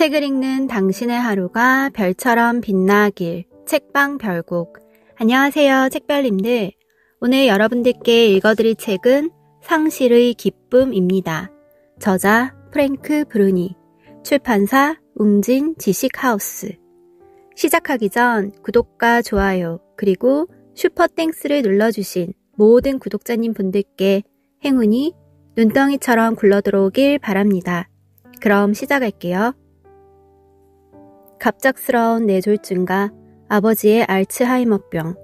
책을 읽는 당신의 하루가 별처럼 빛나길. 책방 별곡. 안녕하세요, 책별님들. 오늘 여러분들께 읽어드릴 책은 상실의 기쁨입니다. 저자 프랭크 브루니, 출판사 웅진 지식하우스. 시작하기 전 구독과 좋아요 그리고 슈퍼땡스를 눌러주신 모든 구독자님 분들께 행운이 눈덩이처럼 굴러들어오길 바랍니다. 그럼 시작할게요. 갑작스러운 뇌졸중과 아버지의 알츠하이머병,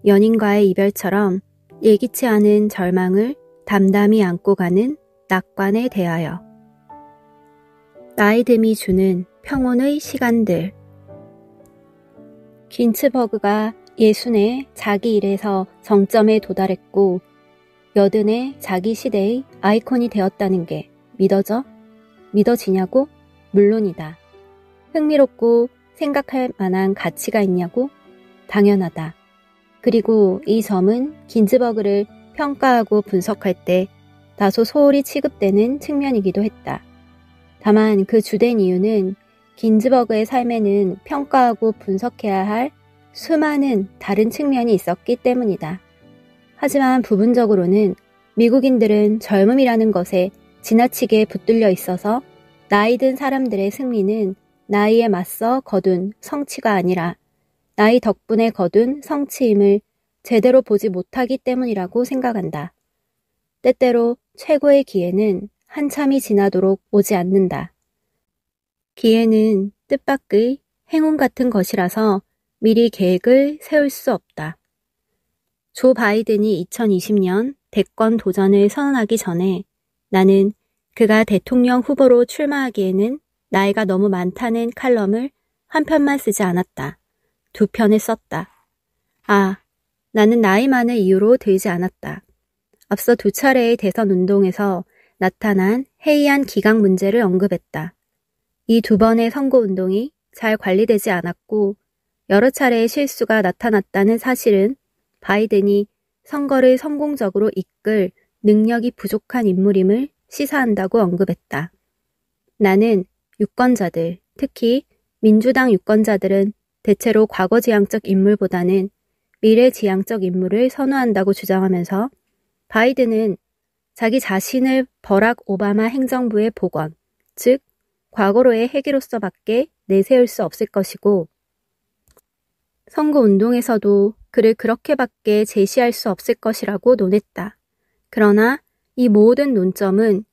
연인과의 이별처럼 예기치 않은 절망을 담담히 안고 가는 낙관에 대하여. 나이듦이 주는 평온의 시간들. 긴츠버그가 60에 자기 일에서 정점에 도달했고 80에 자기 시대의 아이콘이 되었다는 게 믿어져? 믿어지냐고? 물론이다. 흥미롭고 생각할 만한 가치가 있냐고? 당연하다. 그리고 이 점은 긴츠버그를 평가하고 분석할 때 다소 소홀히 취급되는 측면이기도 했다. 다만 그 주된 이유는 긴츠버그의 삶에는 평가하고 분석해야 할 수많은 다른 측면이 있었기 때문이다. 하지만 부분적으로는 미국인들은 젊음이라는 것에 지나치게 붙들려 있어서 나이 든 사람들의 승리는 나이에 맞서 거둔 성취가 아니라 나이 덕분에 거둔 성취임을 제대로 보지 못하기 때문이라고 생각한다. 때때로 최고의 기회는 한참이 지나도록 오지 않는다. 기회는 뜻밖의 행운 같은 것이라서 미리 계획을 세울 수 없다. 조 바이든이 2020년 대권 도전을 선언하기 전에 나는 그가 대통령 후보로 출마하기에는 나이가 너무 많다는 칼럼을 한 편만 쓰지 않았다. 2편을 썼다. 나는 나이 많은 이유로 들지 않았다. 앞서 2차례의 대선 운동에서 나타난 해이한 기강 문제를 언급했다. 이 2번의 선거운동이 잘 관리되지 않았고 여러 차례의 실수가 나타났다는 사실은 바이든이 선거를 성공적으로 이끌 능력이 부족한 인물임을 시사한다고 언급했다. 나는 유권자들, 특히 민주당 유권자들은 대체로 과거지향적 인물보다는 미래지향적 인물을 선호한다고 주장하면서 바이든은 자기 자신을 버락 오바마 행정부의 복원, 즉 과거로의 핵으로서밖에 내세울 수 없을 것이고 선거운동에서도 그를 그렇게밖에 제시할 수 없을 것이라고 논했다. 그러나 이 모든 논점은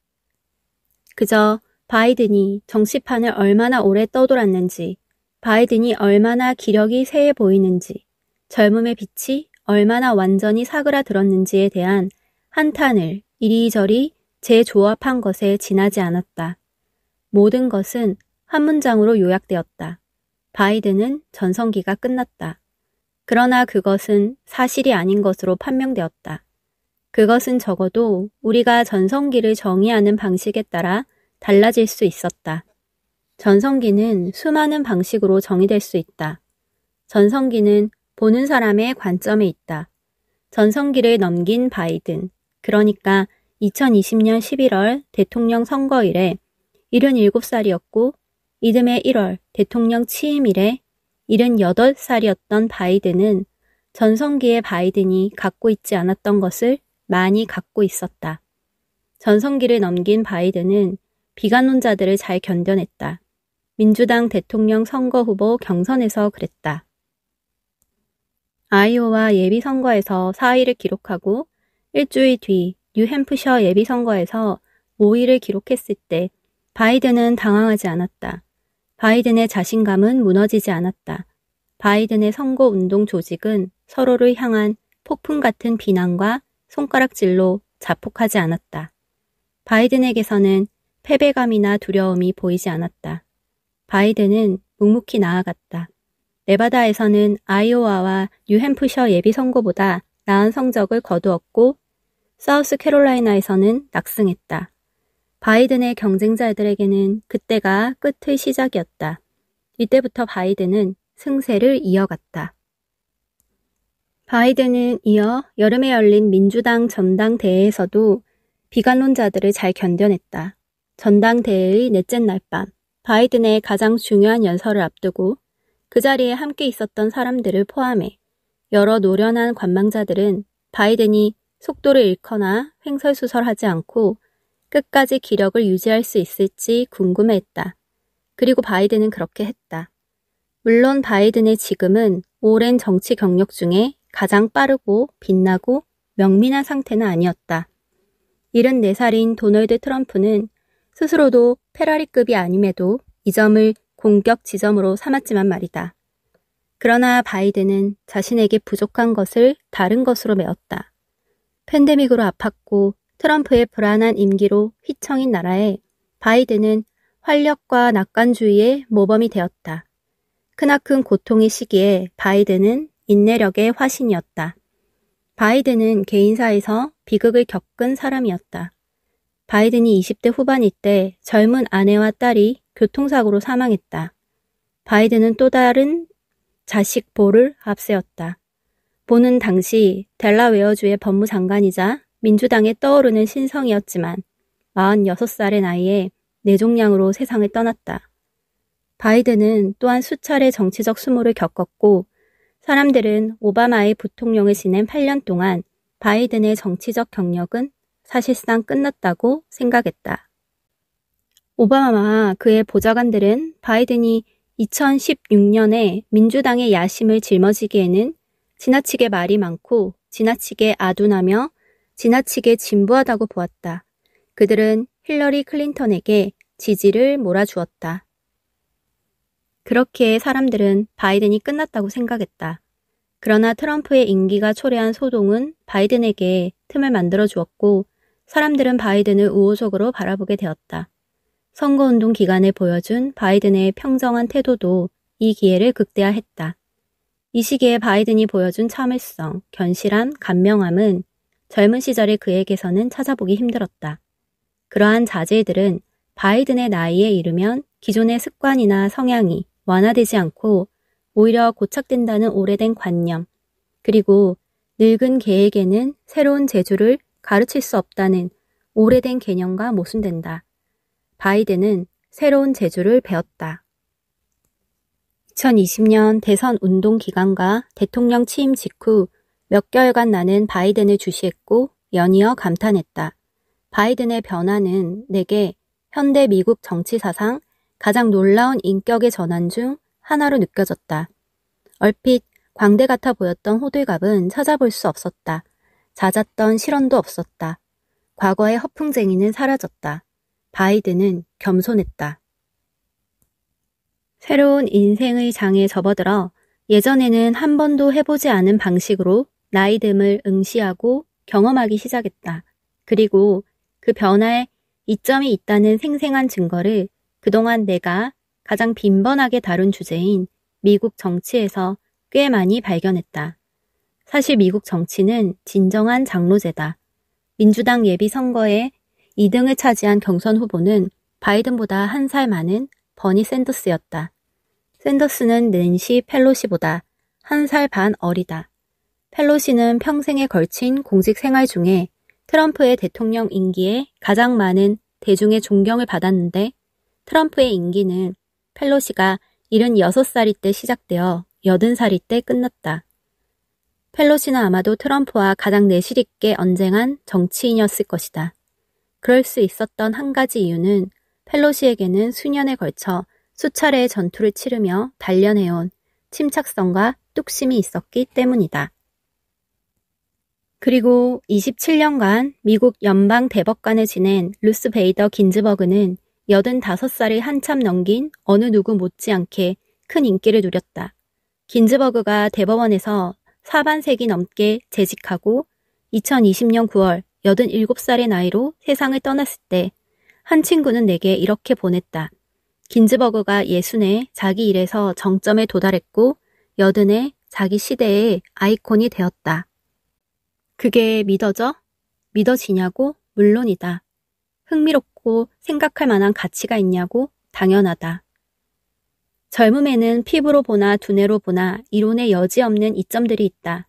그저 바이든이 정치판을 얼마나 오래 떠돌았는지, 바이든이 얼마나 기력이 세해 보이는지, 젊음의 빛이 얼마나 완전히 사그라들었는지에 대한 한탄을 이리저리 재조합한 것에 지나지 않았다. 모든 것은 한 문장으로 요약되었다. 바이든은 전성기가 끝났다. 그러나 그것은 사실이 아닌 것으로 판명되었다. 그것은 적어도 우리가 전성기를 정의하는 방식에 따라 달라질 수 있었다. 전성기는 수많은 방식으로 정의될 수 있다. 전성기는 보는 사람의 관점에 있다. 전성기를 넘긴 바이든, 그러니까 2020년 11월 대통령 선거 일에 77살이었고 이듬해 1월 대통령 취임 일에 78살이었던 바이든은 전성기의 바이든이 갖고 있지 않았던 것을 많이 갖고 있었다. 전성기를 넘긴 바이든은 비관론자들을 잘 견뎌냈다. 민주당 대통령 선거 후보 경선에서 그랬다. 아이오와 예비선거에서 4위를 기록하고 일주일 뒤 뉴햄프셔 예비선거에서 5위를 기록했을 때 바이든은 당황하지 않았다. 바이든의 자신감은 무너지지 않았다. 바이든의 선거운동 조직은 서로를 향한 폭풍 같은 비난과 손가락질로 자폭하지 않았다. 바이든에게서는 패배감이나 두려움이 보이지 않았다. 바이든은 묵묵히 나아갔다. 네바다에서는 아이오와와 뉴햄프셔 예비선거보다 나은 성적을 거두었고 사우스캐롤라이나에서는 낙승했다. 바이든의 경쟁자들에게는 그때가 끝의 시작이었다. 이때부터 바이든은 승세를 이어갔다. 바이든은 이어 여름에 열린 민주당 전당대회에서도 비관론자들을 잘 견뎌냈다. 전당대회의 넷째 날 밤 바이든의 가장 중요한 연설을 앞두고 그 자리에 함께 있었던 사람들을 포함해 여러 노련한 관망자들은 바이든이 속도를 잃거나 횡설수설하지 않고 끝까지 기력을 유지할 수 있을지 궁금해했다. 그리고 바이든은 그렇게 했다. 물론 바이든의 지금은 오랜 정치 경력 중에 가장 빠르고 빛나고 명민한 상태는 아니었다. 74살인 도널드 트럼프는 스스로도 페라리급이 아님에도 이 점을 공격 지점으로 삼았지만 말이다. 그러나 바이든은 자신에게 부족한 것을 다른 것으로 메웠다. 팬데믹으로 아팠고 트럼프의 불안한 임기로 휘청인 나라에 바이든은 활력과 낙관주의의 모범이 되었다. 크나큰 고통의 시기에 바이든은 인내력의 화신이었다. 바이든은 개인사에서 비극을 겪은 사람이었다. 바이든이 20대 후반일 때 젊은 아내와 딸이 교통사고로 사망했다. 바이든은 또 다른 자식 보를 앞세웠다. 보는 당시 델라웨어주의 법무장관이자 민주당에 떠오르는 신성이었지만 46살의 나이에 뇌종양으로 세상을 떠났다. 바이든은 또한 수차례 정치적 수모를 겪었고 사람들은 오바마의 부통령을 지낸 8년 동안 바이든의 정치적 경력은 사실상 끝났다고 생각했다. 오바마와 그의 보좌관들은 바이든이 2016년에 민주당의 야심을 짊어지기에는 지나치게 말이 많고 지나치게 아둔하며 지나치게 진부하다고 보았다. 그들은 힐러리 클린턴에게 지지를 몰아주었다. 그렇게 사람들은 바이든이 끝났다고 생각했다. 그러나 트럼프의 임기가 초래한 소동은 바이든에게 틈을 만들어 주었고 사람들은 바이든을 우호적으로 바라보게 되었다. 선거운동 기간에 보여준 바이든의 평정한 태도도 이 기회를 극대화했다. 이 시기에 바이든이 보여준 참을성, 견실함, 간명함은 젊은 시절의 그에게서는 찾아보기 힘들었다. 그러한 자질들은 바이든의 나이에 이르면 기존의 습관이나 성향이 완화되지 않고 오히려 고착된다는 오래된 관념, 그리고 늙은 개에게는 새로운 재주를 가르칠 수 없다는 오래된 개념과 모순된다. 바이든은 새로운 재주를 배웠다. 2020년 대선 운동 기간과 대통령 취임 직후 몇 개월간 나는 바이든을 주시했고 연이어 감탄했다. 바이든의 변화는 내게 현대 미국 정치사상 가장 놀라운 인격의 전환 중 하나로 느껴졌다. 얼핏 광대 같아 보였던 호들갑은 찾아볼 수 없었다. 잦았던 실언도 없었다. 과거의 허풍쟁이는 사라졌다. 바이든은 겸손했다. 새로운 인생의 장에 접어들어 예전에는 한 번도 해보지 않은 방식으로 나이듦을 응시하고 경험하기 시작했다. 그리고 그 변화에 이점이 있다는 생생한 증거를 그동안 내가 가장 빈번하게 다룬 주제인 미국 정치에서 꽤 많이 발견했다. 사실 미국 정치는 진정한 장로제다. 민주당 예비선거에 2등을 차지한 경선 후보는 바이든보다 1살 많은 버니 샌더스였다. 샌더스는 낸시 펠로시보다 1살 반 어리다. 펠로시는 평생에 걸친 공직 생활 중에 트럼프의 대통령 임기에 가장 많은 대중의 존경을 받았는데 트럼프의 임기는 펠로시가 76살일 때 시작되어 80살일 때 끝났다. 펠로시는 아마도 트럼프와 가장 내실 있게 언쟁한 정치인이었을 것이다. 그럴 수 있었던 한 가지 이유는 펠로시에게는 수년에 걸쳐 수차례의 전투를 치르며 단련해온 침착성과 뚝심이 있었기 때문이다. 그리고 27년간 미국 연방 대법관을 지낸 루스 베이더 긴즈버그는 85살을 한참 넘긴 어느 누구 못지않게 큰 인기를 누렸다. 긴즈버그가 대법원에서 사반세기 넘게 재직하고 2020년 9월 87살의 나이로 세상을 떠났을 때 한 친구는 내게 이렇게 보냈다. 긴즈버그가 60에 자기 일에서 정점에 도달했고 80에 자기 시대의 아이콘이 되었다. 그게 믿어져? 믿어지냐고? 물론이다. 흥미롭고 생각할 만한 가치가 있냐고? 당연하다. 젊음에는 피부로 보나 두뇌로 보나 이론의 여지없는 이점들이 있다.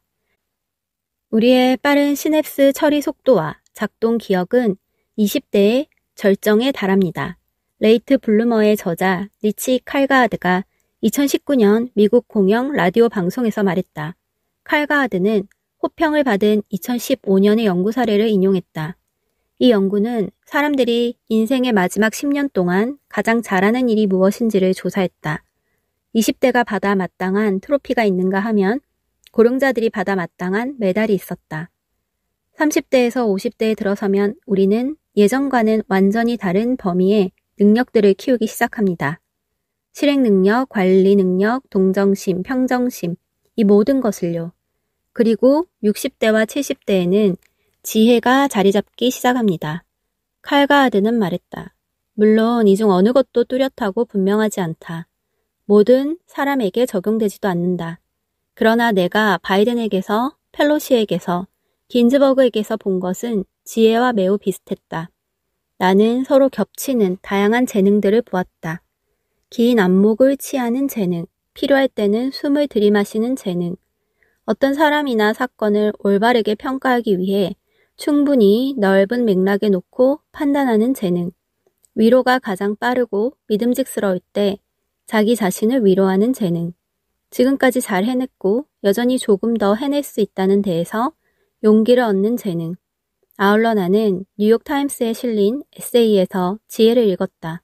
우리의 빠른 시냅스 처리 속도와 작동 기억은 20대의 절정에 달합니다. 레이트 블루머의 저자 리치 칼가하드가 2019년 미국 공영 라디오 방송에서 말했다. 칼가하드는 호평을 받은 2015년의 연구 사례를 인용했다. 이 연구는 사람들이 인생의 마지막 10년 동안 가장 잘하는 일이 무엇인지를 조사했다. 20대가 받아 마땅한 트로피가 있는가 하면 고령자들이 받아 마땅한 메달이 있었다. 30대에서 50대에 들어서면 우리는 예전과는 완전히 다른 범위의 능력들을 키우기 시작합니다. 실행 능력, 관리 능력, 동정심, 평정심, 이 모든 것을요. 그리고 60대와 70대에는 지혜가 자리 잡기 시작합니다. 칼가하드는 말했다. 물론 이 중 어느 것도 뚜렷하고 분명하지 않다. 모든 사람에게 적용되지도 않는다. 그러나 내가 바이든에게서, 펠로시에게서, 긴즈버그에게서 본 것은 지혜와 매우 비슷했다. 나는 서로 겹치는 다양한 재능들을 보았다. 긴 안목을 취하는 재능, 필요할 때는 숨을 들이마시는 재능, 어떤 사람이나 사건을 올바르게 평가하기 위해 충분히 넓은 맥락에 놓고 판단하는 재능, 위로가 가장 빠르고 믿음직스러울 때 자기 자신을 위로하는 재능, 지금까지 잘 해냈고 여전히 조금 더 해낼 수 있다는 데에서 용기를 얻는 재능. 아울러 나는 뉴욕타임스에 실린 에세이에서 지혜를 읽었다.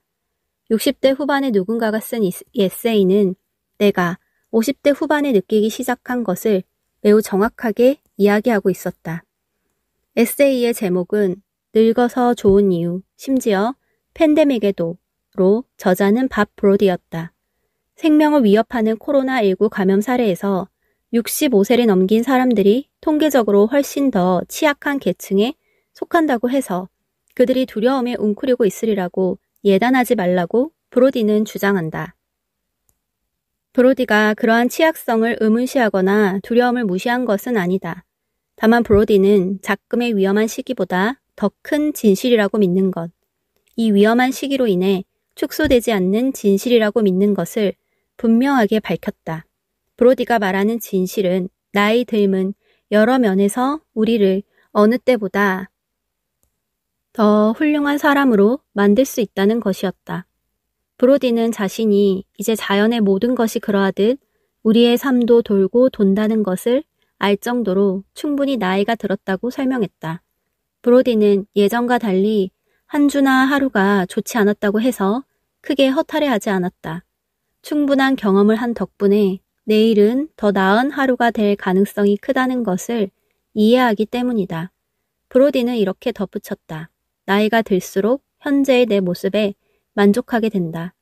60대 후반의 누군가가 쓴 이 에세이는 내가 50대 후반에 느끼기 시작한 것을 매우 정확하게 이야기하고 있었다. 에세이의 제목은 늙어서 좋은 이유, 심지어 팬데믹에도로 저자는 밥 브로디였다. 생명을 위협하는 코로나19 감염 사례에서 65세를 넘긴 사람들이 통계적으로 훨씬 더 취약한 계층에 속한다고 해서 그들이 두려움에 웅크리고 있으리라고 예단하지 말라고 브로디는 주장한다. 브로디가 그러한 취약성을 의문시하거나 두려움을 무시한 것은 아니다. 다만 브로디는 작금의 위험한 시기보다 더 큰 진실이라고 믿는 것, 이 위험한 시기로 인해 축소되지 않는 진실이라고 믿는 것을 분명하게 밝혔다. 브로디가 말하는 진실은 나이 듦은 여러 면에서 우리를 어느 때보다 더 훌륭한 사람으로 만들 수 있다는 것이었다. 브로디는 자신이 이제 자연의 모든 것이 그러하듯 우리의 삶도 돌고 돈다는 것을 알 정도로 충분히 나이가 들었다고 설명했다. 브로디는 예전과 달리 한 주나 하루가 좋지 않았다고 해서 크게 허탈해하지 않았다. 충분한 경험을 한 덕분에 내일은 더 나은 하루가 될 가능성이 크다는 것을 이해하기 때문이다. 브로디는 이렇게 덧붙였다. 나이가 들수록 현재의 내 모습에 만족하게 된다.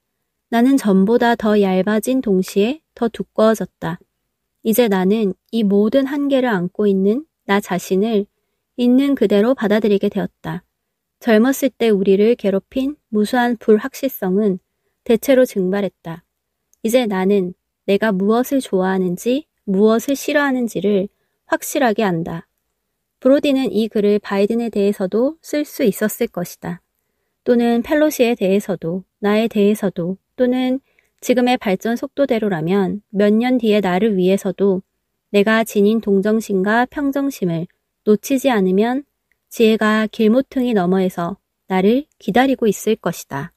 나는 전보다 더 얇아진 동시에 더 두꺼워졌다. 이제 나는 이 모든 한계를 안고 있는 나 자신을 있는 그대로 받아들이게 되었다. 젊었을 때 우리를 괴롭힌 무수한 불확실성은 대체로 증발했다. 이제 나는 내가 무엇을 좋아하는지 무엇을 싫어하는지를 확실하게 안다. 브로디는 이 글을 바이든에 대해서도 쓸 수 있었을 것이다. 또는 펠로시에 대해서도, 나에 대해서도, 또는 지금의 발전 속도대로라면 몇 년 뒤의 나를 위해서도 내가 지닌 동정심과 평정심을 놓치지 않으면 지혜가 길모퉁이 너머에서 나를 기다리고 있을 것이다.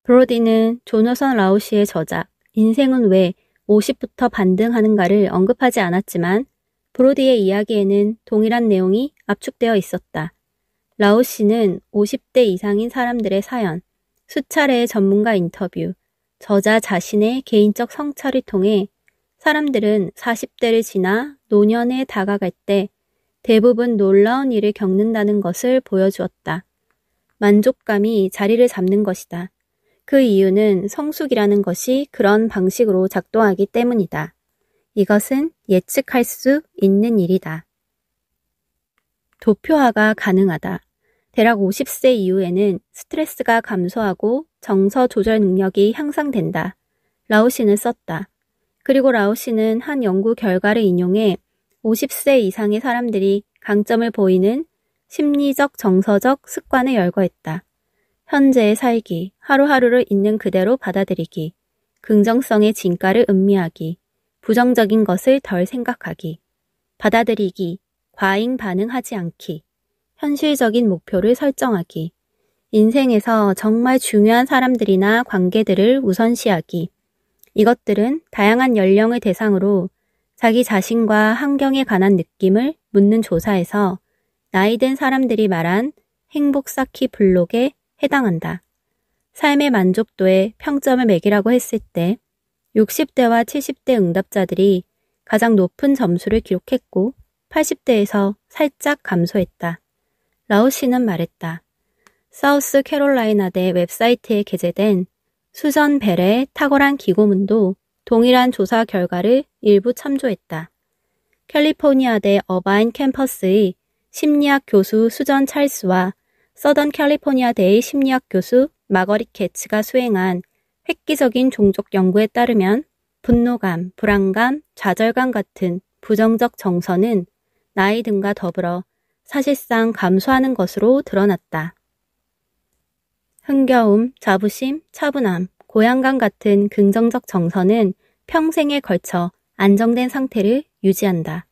브로디는 조너선 라우시의 저작 인생은 왜 50부터 반등하는가를 언급하지 않았지만 브로디의 이야기에는 동일한 내용이 압축되어 있었다. 라우시는 50대 이상인 사람들의 사연, 수차례의 전문가 인터뷰, 저자 자신의 개인적 성찰을 통해 사람들은 40대를 지나 노년에 다가갈 때 대부분 놀라운 일을 겪는다는 것을 보여주었다. 만족감이 자리를 잡는 것이다. 그 이유는 성숙이라는 것이 그런 방식으로 작동하기 때문이다. 이것은 예측할 수 있는 일이다. 도표화가 가능하다. 대략 50세 이후에는 스트레스가 감소하고 정서 조절 능력이 향상된다. 라우시는 썼다. 그리고 라우시는 한 연구 결과를 인용해 50세 이상의 사람들이 강점을 보이는 심리적 정서적 습관을 열거했다. 현재의 살기, 하루하루를 있는 그대로 받아들이기, 긍정성의 진가를 음미하기, 부정적인 것을 덜 생각하기, 받아들이기, 과잉 반응하지 않기, 현실적인 목표를 설정하기, 인생에서 정말 중요한 사람들이나 관계들을 우선시하기. 이것들은 다양한 연령을 대상으로 자기 자신과 환경에 관한 느낌을 묻는 조사에서 나이 든 사람들이 말한 행복 쌓기 블록에 해당한다. 삶의 만족도에 평점을 매기라고 했을 때 60대와 70대 응답자들이 가장 높은 점수를 기록했고 80대에서 살짝 감소했다. 라오 씨는 말했다. 사우스 캐롤라이나대 웹사이트에 게재된 수전 벨의 탁월한 기고문도 동일한 조사 결과를 일부 참조했다. 캘리포니아대 어바인 캠퍼스의 심리학 교수 수전 찰스와 서던 캘리포니아대의 심리학 교수 마거릿 게츠가 수행한 획기적인 종족 연구에 따르면 분노감, 불안감, 좌절감 같은 부정적 정서는 나이 등과 더불어 사실상 감소하는 것으로 드러났다. 흥겨움, 자부심, 차분함, 고향감 같은 긍정적 정서는 평생에 걸쳐 안정된 상태를 유지한다.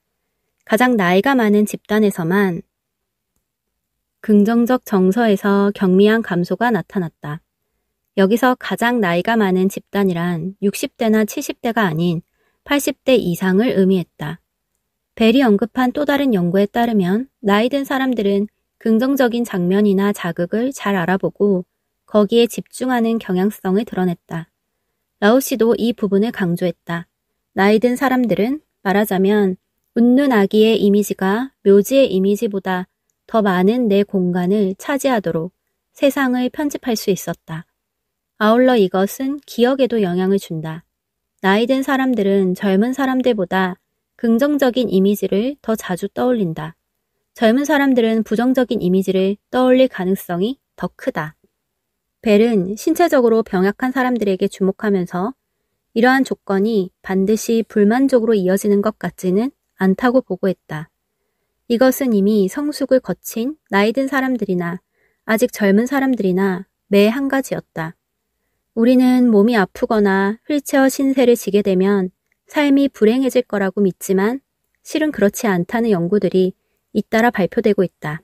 가장 나이가 많은 집단에서만 긍정적 정서에서 경미한 감소가 나타났다. 여기서 가장 나이가 많은 집단이란 60대나 70대가 아닌 80대 이상을 의미했다. 벨이 언급한 또 다른 연구에 따르면 나이 든 사람들은 긍정적인 장면이나 자극을 잘 알아보고 거기에 집중하는 경향성을 드러냈다. 라오 씨도 이 부분을 강조했다. 나이 든 사람들은 말하자면 웃는 아기의 이미지가 묘지의 이미지보다 더 많은 내 공간을 차지하도록 세상을 편집할 수 있었다. 아울러 이것은 기억에도 영향을 준다. 나이 든 사람들은 젊은 사람들보다 긍정적인 이미지를 더 자주 떠올린다. 젊은 사람들은 부정적인 이미지를 떠올릴 가능성이 더 크다. 벨은 신체적으로 병약한 사람들에게 주목하면서 이러한 조건이 반드시 불만족으로 이어지는 것 같지는 않다고 보고했다. 이것은 이미 성숙을 거친 나이 든 사람들이나 아직 젊은 사람들이나 매 한 가지였다. 우리는 몸이 아프거나 휠체어 신세를 지게 되면 삶이 불행해질 거라고 믿지만 실은 그렇지 않다는 연구들이 잇따라 발표되고 있다.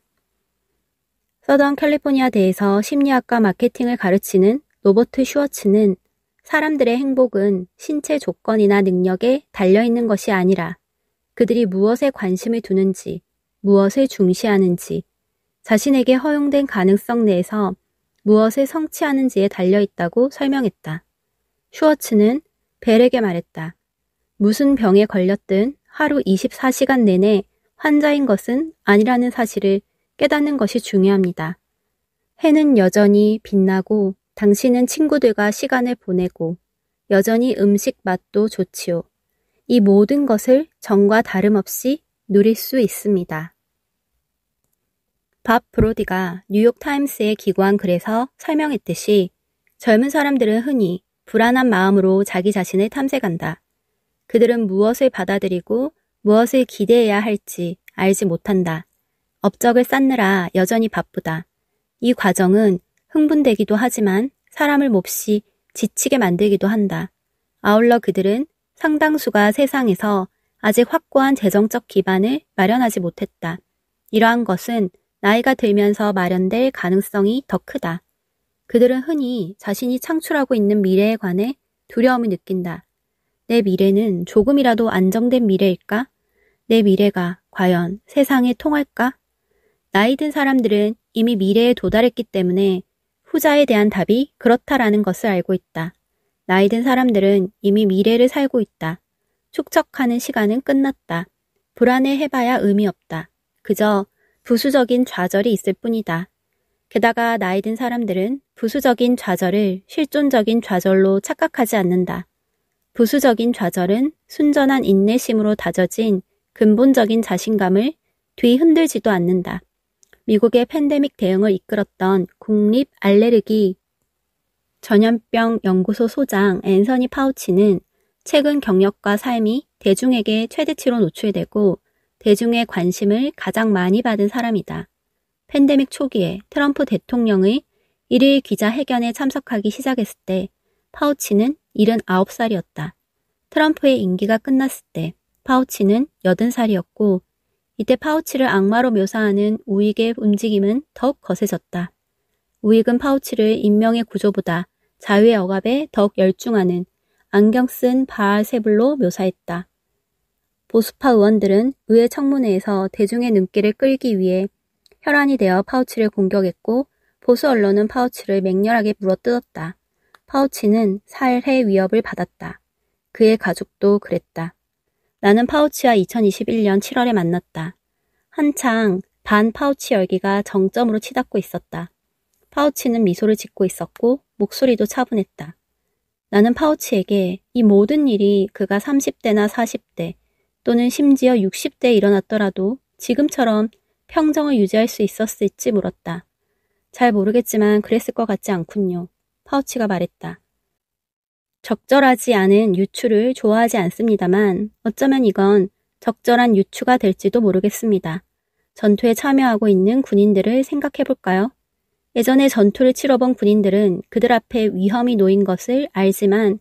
서던 캘리포니아 대에서 심리학과 마케팅을 가르치는 로버트 슈워츠는 사람들의 행복은 신체 조건이나 능력에 달려있는 것이 아니라 그들이 무엇에 관심을 두는지, 무엇을 중시하는지, 자신에게 허용된 가능성 내에서 무엇을 성취하는지에 달려있다고 설명했다. 슈워츠는 벨에게 말했다. 무슨 병에 걸렸든 하루 24시간 내내 환자인 것은 아니라는 사실을 깨닫는 것이 중요합니다. 해는 여전히 빛나고 당신은 친구들과 시간을 보내고 여전히 음식 맛도 좋지요. 이 모든 것을 전과 다름없이 누릴 수 있습니다. 밥 브로디가 뉴욕타임스에 기고한 글에서 설명했듯이 젊은 사람들은 흔히 불안한 마음으로 자기 자신을 탐색한다. 그들은 무엇을 받아들이고 무엇을 기대해야 할지 알지 못한다. 업적을 쌓느라 여전히 바쁘다. 이 과정은 흥분되기도 하지만 사람을 몹시 지치게 만들기도 한다. 아울러 그들은 상당수가 세상에서 아직 확고한 재정적 기반을 마련하지 못했다. 이러한 것은 나이가 들면서 마련될 가능성이 더 크다. 그들은 흔히 자신이 창출하고 있는 미래에 관해 두려움을 느낀다. 내 미래는 조금이라도 안정된 미래일까? 내 미래가 과연 세상에 통할까? 나이 든 사람들은 이미 미래에 도달했기 때문에 후자에 대한 답이 그렇다라는 것을 알고 있다. 나이 든 사람들은 이미 미래를 살고 있다. 축적하는 시간은 끝났다. 불안해해봐야 의미 없다. 그저 부수적인 좌절이 있을 뿐이다. 게다가 나이 든 사람들은 부수적인 좌절을 실존적인 좌절로 착각하지 않는다. 부수적인 좌절은 순전한 인내심으로 다져진 근본적인 자신감을 뒤흔들지도 않는다. 미국의 팬데믹 대응을 이끌었던 국립 알레르기 전염병 연구소 소장 앤서니 파우치는 최근 경력과 삶이 대중에게 최대치로 노출되고 대중의 관심을 가장 많이 받은 사람이다. 팬데믹 초기에 트럼프 대통령의 1일 기자회견에 참석하기 시작했을 때 파우치는 79살이었다. 트럼프의 임기가 끝났을 때 파우치는 80살이었고 이때 파우치를 악마로 묘사하는 우익의 움직임은 더욱 거세졌다. 우익은 파우치를 인명의 구조보다 자유의 억압에 더욱 열중하는 안경 쓴 바알세불로 묘사했다. 보수파 의원들은 의회 청문회에서 대중의 눈길을 끌기 위해 혈안이 되어 파우치를 공격했고 보수 언론은 파우치를 맹렬하게 물어뜯었다. 파우치는 살해 위협을 받았다. 그의 가족도 그랬다. 나는 파우치와 2021년 7월에 만났다. 한창 반 파우치 열기가 정점으로 치닫고 있었다. 파우치는 미소를 짓고 있었고 목소리도 차분했다. 나는 파우치에게 이 모든 일이 그가 30대나 40대 또는 심지어 60대에 일어났더라도 지금처럼 평정을 유지할 수 있었을지 물었다. 잘 모르겠지만 그랬을 것 같지 않군요. 파우치가 말했다. 적절하지 않은 유추를 좋아하지 않습니다만 어쩌면 이건 적절한 유추가 될지도 모르겠습니다. 전투에 참여하고 있는 군인들을 생각해 볼까요? 예전에 전투를 치러본 군인들은 그들 앞에 위험이 놓인 것을 알지만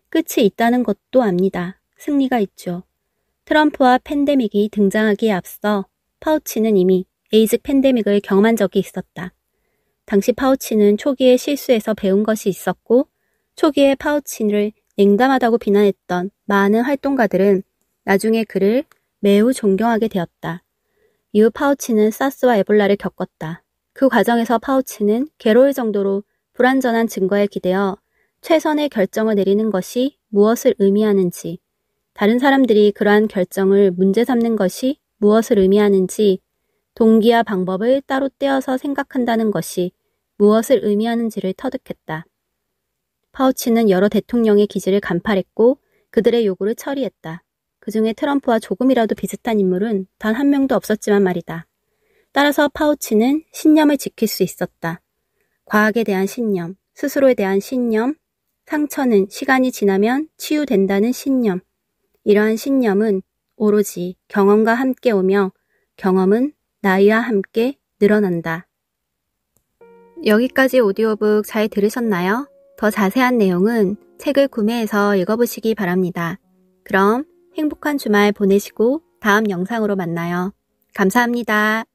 끝이 있다는 것도 압니다. 승리가 있죠. 트럼프와 팬데믹이 등장하기에 앞서 파우치는 이미 에이즈 팬데믹을 경험한 적이 있었다. 당시 파우치는 초기에 실수에서 배운 것이 있었고 초기에 파우치를 냉담하다고 비난했던 많은 활동가들은 나중에 그를 매우 존경하게 되었다. 이후 파우치는 사스와 에볼라를 겪었다. 그 과정에서 파우치는 괴로울 정도로 불완전한 증거에 기대어 최선의 결정을 내리는 것이 무엇을 의미하는지, 다른 사람들이 그러한 결정을 문제 삼는 것이 무엇을 의미하는지, 동기와 방법을 따로 떼어서 생각한다는 것이 무엇을 의미하는지를 터득했다. 파우치는 여러 대통령의 기지를 간파했고 그들의 요구를 처리했다. 그중에 트럼프와 조금이라도 비슷한 인물은 단 한 명도 없었지만 말이다. 따라서 파우치는 신념을 지킬 수 있었다. 과학에 대한 신념, 스스로에 대한 신념, 상처는 시간이 지나면 치유된다는 신념. 이러한 신념은 오로지 경험과 함께 오며 경험은 나이와 함께 늘어난다. 여기까지 오디오북 잘 들으셨나요? 더 자세한 내용은 책을 구매해서 읽어보시기 바랍니다. 그럼 행복한 주말 보내시고 다음 영상으로 만나요. 감사합니다.